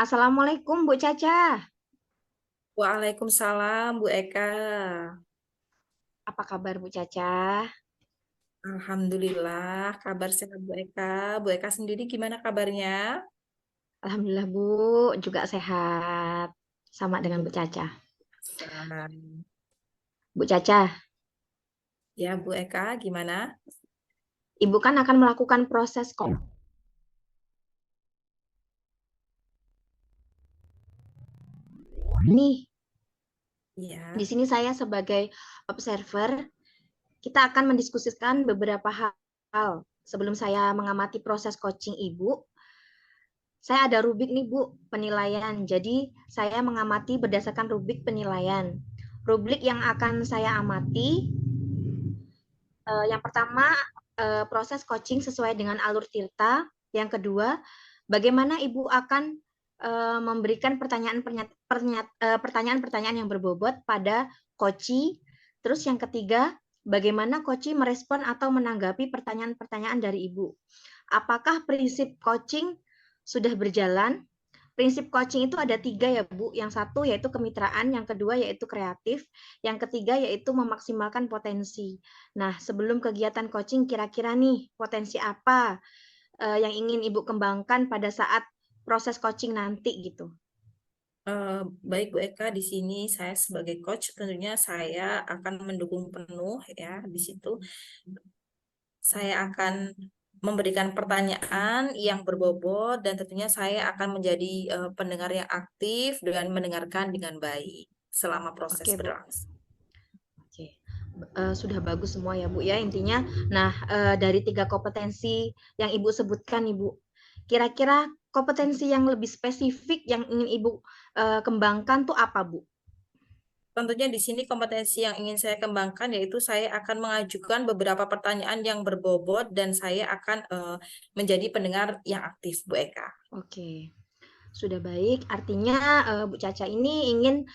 Assalamualaikum Bu Caca. Waalaikumsalam Bu Eka. Apa kabar Bu Caca? Alhamdulillah kabar sehat Bu Eka. Bu Eka sendiri gimana kabarnya? Alhamdulillah Bu, juga sehat. Sama dengan Bu Alhamdulillah. Caca. Bu Caca, Ya Bu Eka gimana? Ibu kan akan melakukan proses kok. Nih, di Ya. sini saya sebagai observer, kita akan mendiskusikan beberapa hal. Sebelum saya mengamati proses coaching Ibu, saya ada rubrik nih Bu, penilaian. Jadi saya mengamati berdasarkan rubrik penilaian. Rubrik yang akan saya amati, yang pertama, proses coaching sesuai dengan alur Tirta. Yang kedua, bagaimana Ibu akan memberikan pertanyaan-pertanyaan yang berbobot pada coachee. Terus yang ketiga, bagaimana coachee merespon atau menanggapi pertanyaan-pertanyaan dari Ibu. Apakah prinsip coaching sudah berjalan? Prinsip coaching itu ada 3 ya Bu. Yang satu yaitu kemitraan, yang kedua yaitu kreatif, yang ketiga yaitu memaksimalkan potensi. Nah, sebelum kegiatan coaching, kira-kira nih potensi apa yang ingin Ibu kembangkan pada saat proses coaching nanti gitu. Eh, Baik Bu Eka, di sini saya sebagai coach tentunya saya akan mendukung penuh ya di situ. Saya akan memberikan pertanyaan yang berbobot dan tentunya saya akan menjadi pendengar yang aktif dan mendengarkan dengan baik selama proses Oke, Bu. berlangsung. Oke. Sudah bagus semua ya Bu ya intinya. Nah, dari 3 kompetensi yang Ibu sebutkan Ibu, kira-kira kompetensi yang lebih spesifik yang ingin Ibu kembangkan tuh apa Bu? Tentunya di sini kompetensi yang ingin saya kembangkan yaitu saya akan mengajukan beberapa pertanyaan yang berbobot dan saya akan menjadi pendengar yang aktif, Bu Eka. Oke. Sudah baik, artinya Bu Caca ini ingin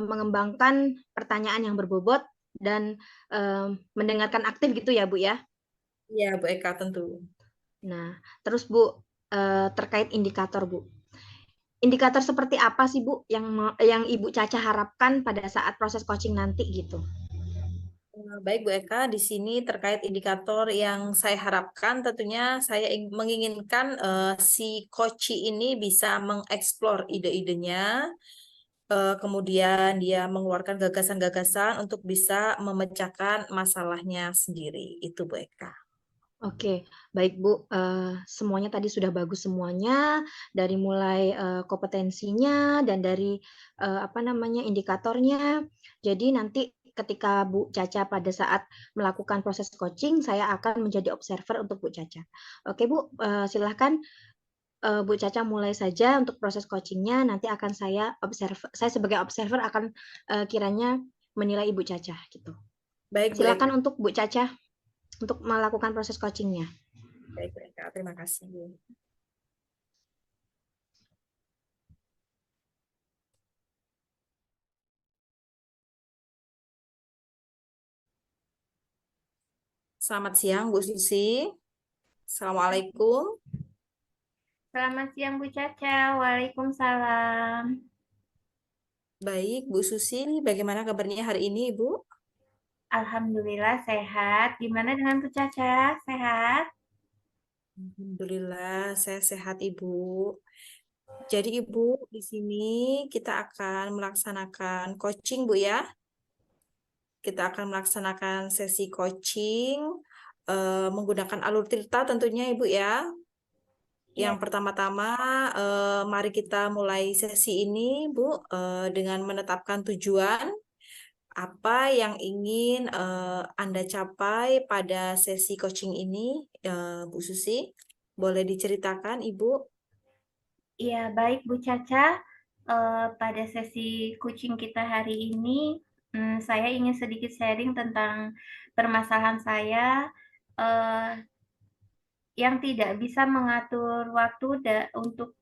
mengembangkan pertanyaan yang berbobot dan mendengarkan aktif gitu ya Bu ya. Iya, Bu Eka tentu. Nah, terus Bu, terkait indikator Bu. Indikator seperti apa sih Bu yang Ibu Caca harapkan pada saat proses coaching nanti gitu? Baik Bu Eka, di sini terkait indikator yang saya harapkan tentunya saya menginginkan si coach ini bisa mengeksplor ide-idenya, kemudian dia mengeluarkan gagasan-gagasan untuk bisa memecahkan masalahnya sendiri. Itu Bu Eka. Oke, baik Bu. Semuanya tadi sudah bagus semuanya, dari mulai kompetensinya dan dari apa namanya indikatornya. Jadi nanti ketika Bu Caca pada saat melakukan proses coaching, saya akan menjadi observer untuk Bu Caca. Oke Bu, silahkan Bu Caca mulai saja untuk proses coachingnya. Nanti akan saya sebagai observer akan kiranya menilai Ibu Caca gitu. Baik Bu Eka. Silakan untuk Bu Caca untuk melakukan proses coachingnya. Baik Bu Eka, terima kasih. Selamat siang Bu Susi. Assalamualaikum. Selamat siang Bu Caca, Waalaikumsalam. Baik Bu Susi, bagaimana kabarnya hari ini Ibu? Alhamdulillah sehat. Gimana dengan Bu Caca? Sehat? Alhamdulillah, saya sehat Ibu. Jadi Ibu, di sini kita akan melaksanakan coaching Bu ya. Kita akan melaksanakan sesi coaching menggunakan alur Tirta tentunya Ibu ya. Yang Iya. pertama-tama, mari kita mulai sesi ini Bu dengan menetapkan tujuan apa yang ingin Anda capai pada sesi coaching ini, Bu Susi? Boleh diceritakan Ibu? Iya, baik Bu Caca. Pada sesi coaching kita hari ini, saya ingin sedikit sharing tentang permasalahan saya eh, yang tidak bisa mengatur waktu untuk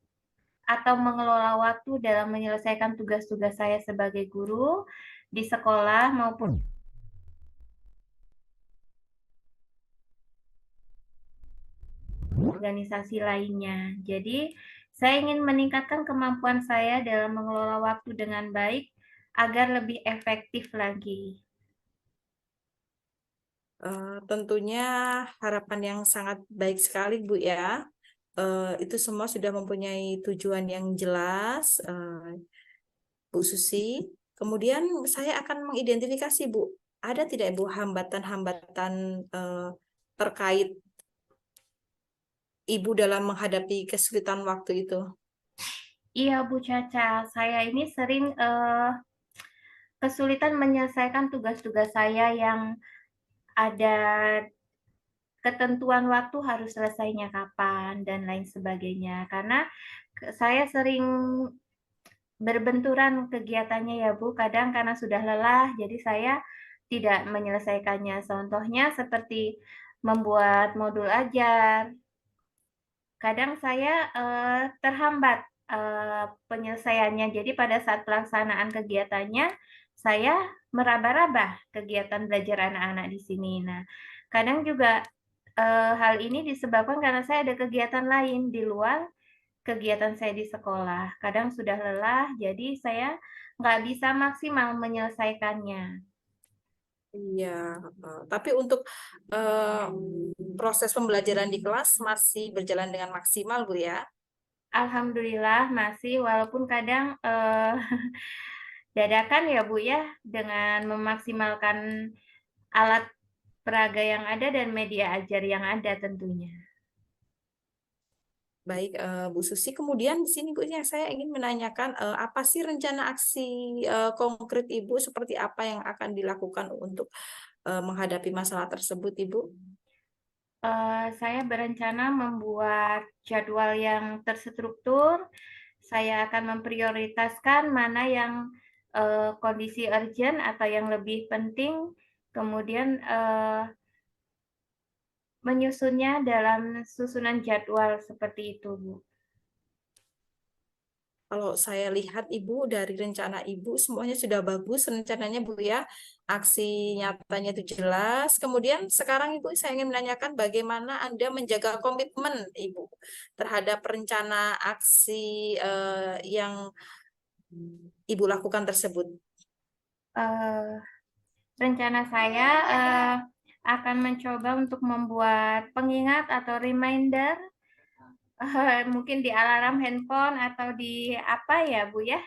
atau mengelola waktu dalam menyelesaikan tugas-tugas saya sebagai guru di sekolah maupun organisasi lainnya. Jadi, Saya ingin meningkatkan kemampuan saya dalam mengelola waktu dengan baik agar lebih efektif lagi. Tentunya harapan yang sangat baik sekali, Bu ya. Itu semua sudah mempunyai tujuan yang jelas, Bu Susi. Kemudian saya akan mengidentifikasi, Bu, ada tidak Bu hambatan-hambatan terkait Ibu dalam menghadapi kesulitan waktu itu? Iya, Bu Caca, saya ini sering kesulitan menyelesaikan tugas-tugas saya yang ada ketentuan waktu harus selesainya kapan dan lain sebagainya. Karena saya sering berbenturan kegiatannya ya Bu, kadang karena sudah lelah, jadi saya tidak menyelesaikannya. Contohnya seperti membuat modul ajar. Kadang saya terhambat penyelesaiannya. Jadi pada saat pelaksanaan kegiatannya, saya meraba-raba kegiatan belajar anak-anak di sini. Nah, kadang juga hal ini disebabkan karena saya ada kegiatan lain di luar kegiatan saya di sekolah. Kadang sudah lelah, jadi saya nggak bisa maksimal menyelesaikannya. Iya, tapi untuk eh, proses pembelajaran di kelas masih berjalan dengan maksimal, Bu ya. Alhamdulillah masih, walaupun kadang dadakan ya Bu ya, dengan memaksimalkan alat peraga yang ada dan media ajar yang ada tentunya. Baik, Bu Susi. Kemudian di sini Bu, ya, saya ingin menanyakan apa sih rencana aksi konkret Ibu, seperti apa yang akan dilakukan untuk menghadapi masalah tersebut, Ibu? Saya berencana membuat jadwal yang terstruktur. Saya akan memprioritaskan mana yang kondisi urgent atau yang lebih penting, kemudian menyusunnya dalam susunan jadwal seperti itu, Bu. Kalau saya lihat Ibu dari rencana Ibu semuanya sudah bagus rencananya, Bu ya. Aksi nyatanya itu jelas. Kemudian sekarang Ibu, saya ingin menanyakan bagaimana Anda menjaga komitmen Ibu terhadap rencana aksi yang Ibu lakukan tersebut. Uh, Rencana saya akan mencoba untuk membuat pengingat atau reminder, mungkin di alarm handphone atau di apa ya Bu ya,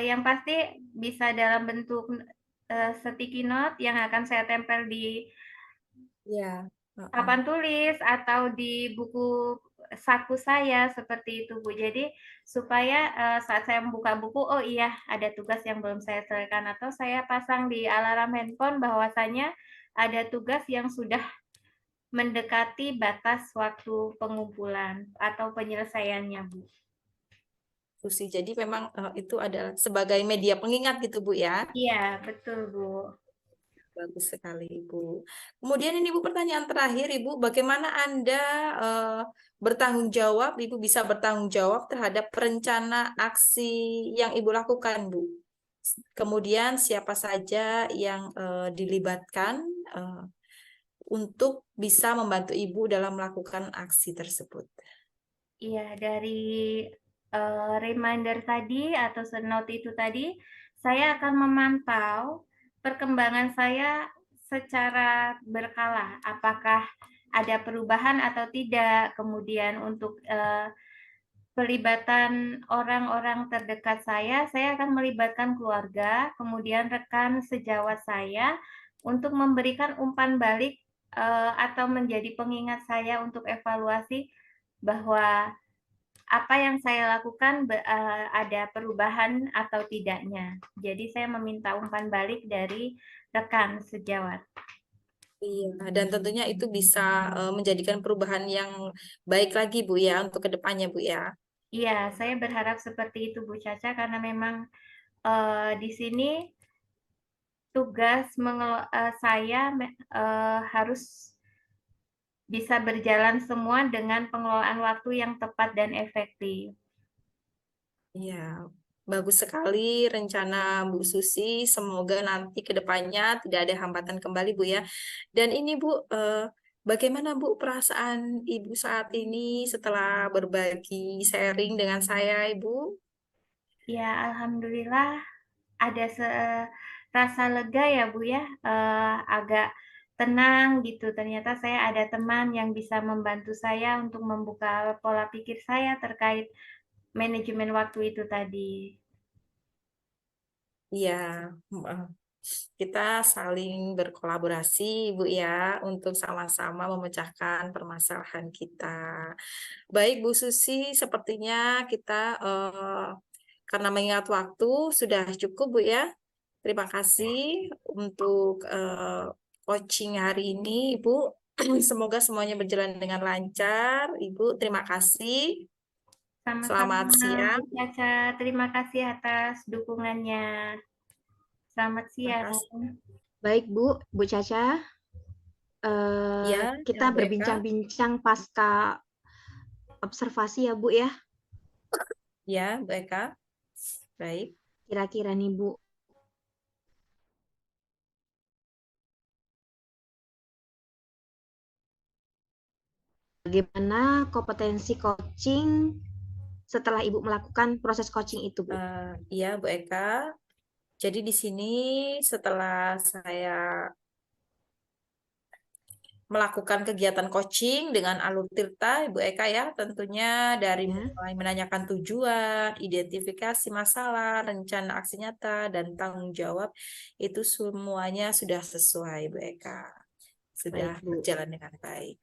yang pasti bisa dalam bentuk sticky note yang akan saya tempel di Ya. papan tulis atau di buku saku saya seperti itu Bu. Jadi supaya saat saya membuka buku, oh iya ada tugas yang belum saya selesaikan, atau saya pasang di alarm handphone bahwasanya ada tugas yang sudah mendekati batas waktu pengumpulan atau penyelesaiannya Bu. Susi. Jadi memang itu adalah sebagai media pengingat gitu Bu ya. Iya betul Bu. Bagus sekali Ibu. Kemudian ini Bu, pertanyaan terakhir Ibu, bagaimana Anda bertanggung jawab, Ibu bisa bertanggung jawab terhadap rencana aksi yang Ibu lakukan Bu? Kemudian siapa saja yang dilibatkan eh, untuk bisa membantu Ibu dalam melakukan aksi tersebut? Iya, dari reminder tadi atau note itu tadi, saya akan memantau perkembangan saya secara berkala. Apakah ada perubahan atau tidak? Kemudian untuk pelibatan orang-orang terdekat saya akan melibatkan keluarga, kemudian rekan sejawat saya untuk memberikan umpan balik atau menjadi pengingat saya untuk evaluasi bahwa apa yang saya lakukan ada perubahan atau tidaknya. Jadi saya meminta umpan balik dari rekan sejawat. Iya, dan tentunya itu bisa menjadikan perubahan yang baik lagi Bu ya untuk kedepannya Bu ya. Iya, saya berharap seperti itu Bu Caca, karena memang di sini tugas saya harus bisa berjalan semua dengan pengelolaan waktu yang tepat dan efektif. Iya, bagus sekali rencana Bu Susi. Semoga nanti ke depannya tidak ada hambatan kembali Bu ya. Dan ini Bu, Bagaimana Bu perasaan Ibu saat ini setelah berbagi sharing dengan saya, Ibu? Ya, alhamdulillah ada rasa lega ya Bu ya, agak tenang gitu. Ternyata saya ada teman yang bisa membantu saya untuk membuka pola pikir saya terkait manajemen waktu itu tadi. Iya, eh, kita saling berkolaborasi, Bu ya, untuk sama-sama memecahkan permasalahan kita. Baik, Bu Susi, sepertinya kita karena mengingat waktu sudah cukup, Bu ya. Terima kasih untuk coaching hari ini, Ibu. Semoga semuanya berjalan dengan lancar, Ibu. Terima kasih. Selamat Sama-sama siang. Bu Caca, terima kasih atas dukungannya. Selamat Terima siang. kasih. Baik Bu Caca, Ya, kita Bu Eka. berbincang-bincang pasca observasi ya Bu ya. Ya, Bu Eka. Baik. Kira-kira nih Bu, bagaimana kompetensi coaching setelah Ibu melakukan proses coaching itu Bu? Iya, Bu Eka. Jadi di sini setelah saya melakukan kegiatan coaching dengan Alur Tirta, Ibu Eka ya, tentunya dari Ya, mulai menanyakan tujuan, identifikasi masalah, rencana aksi nyata, dan tanggung jawab, itu semuanya sudah sesuai, Bu Eka. Sudah baik Bu. berjalan dengan baik.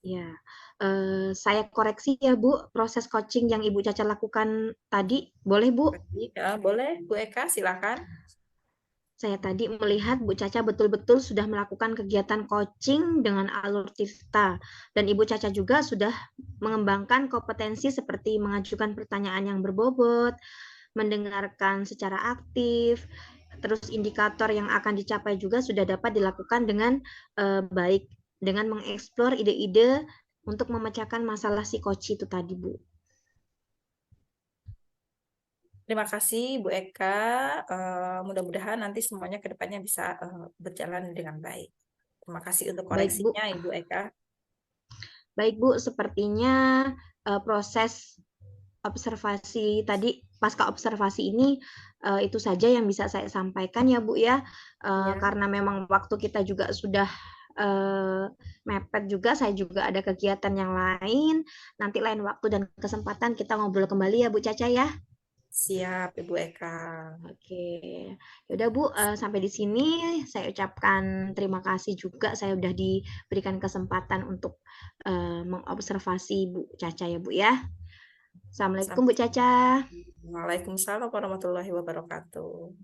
Ya, saya koreksi ya Bu, proses coaching yang Ibu Caca lakukan tadi, boleh Bu? Baik, boleh, Bu Eka, silakan. Saya tadi melihat Bu Caca betul-betul sudah melakukan kegiatan coaching dengan Alur Tirta, dan Ibu Caca juga sudah mengembangkan kompetensi seperti mengajukan pertanyaan yang berbobot, mendengarkan secara aktif, terus indikator yang akan dicapai juga sudah dapat dilakukan dengan baik, dengan mengeksplor ide-ide untuk memecahkan masalah si coach itu tadi, Bu. Terima kasih, Bu Eka. Mudah-mudahan nanti semuanya ke depannya bisa berjalan dengan baik. Terima kasih untuk Baik, Bu. koreksinya, Ibu Eka. Baik, Bu, sepertinya proses observasi tadi, pasca observasi ini itu saja yang bisa saya sampaikan ya Bu ya. Ya, Karena memang waktu kita juga sudah mepet juga, saya juga ada kegiatan yang lain. Nanti lain waktu dan kesempatan kita ngobrol kembali ya Bu Caca ya. siap, Ibu Eka. Oke, yaudah Bu, sampai di sini saya ucapkan terima kasih juga saya udah diberikan kesempatan untuk mengobservasi Bu Caca ya Bu ya. Assalamualaikum Bu Caca. Waalaikumsalam warahmatullahi wabarakatuh.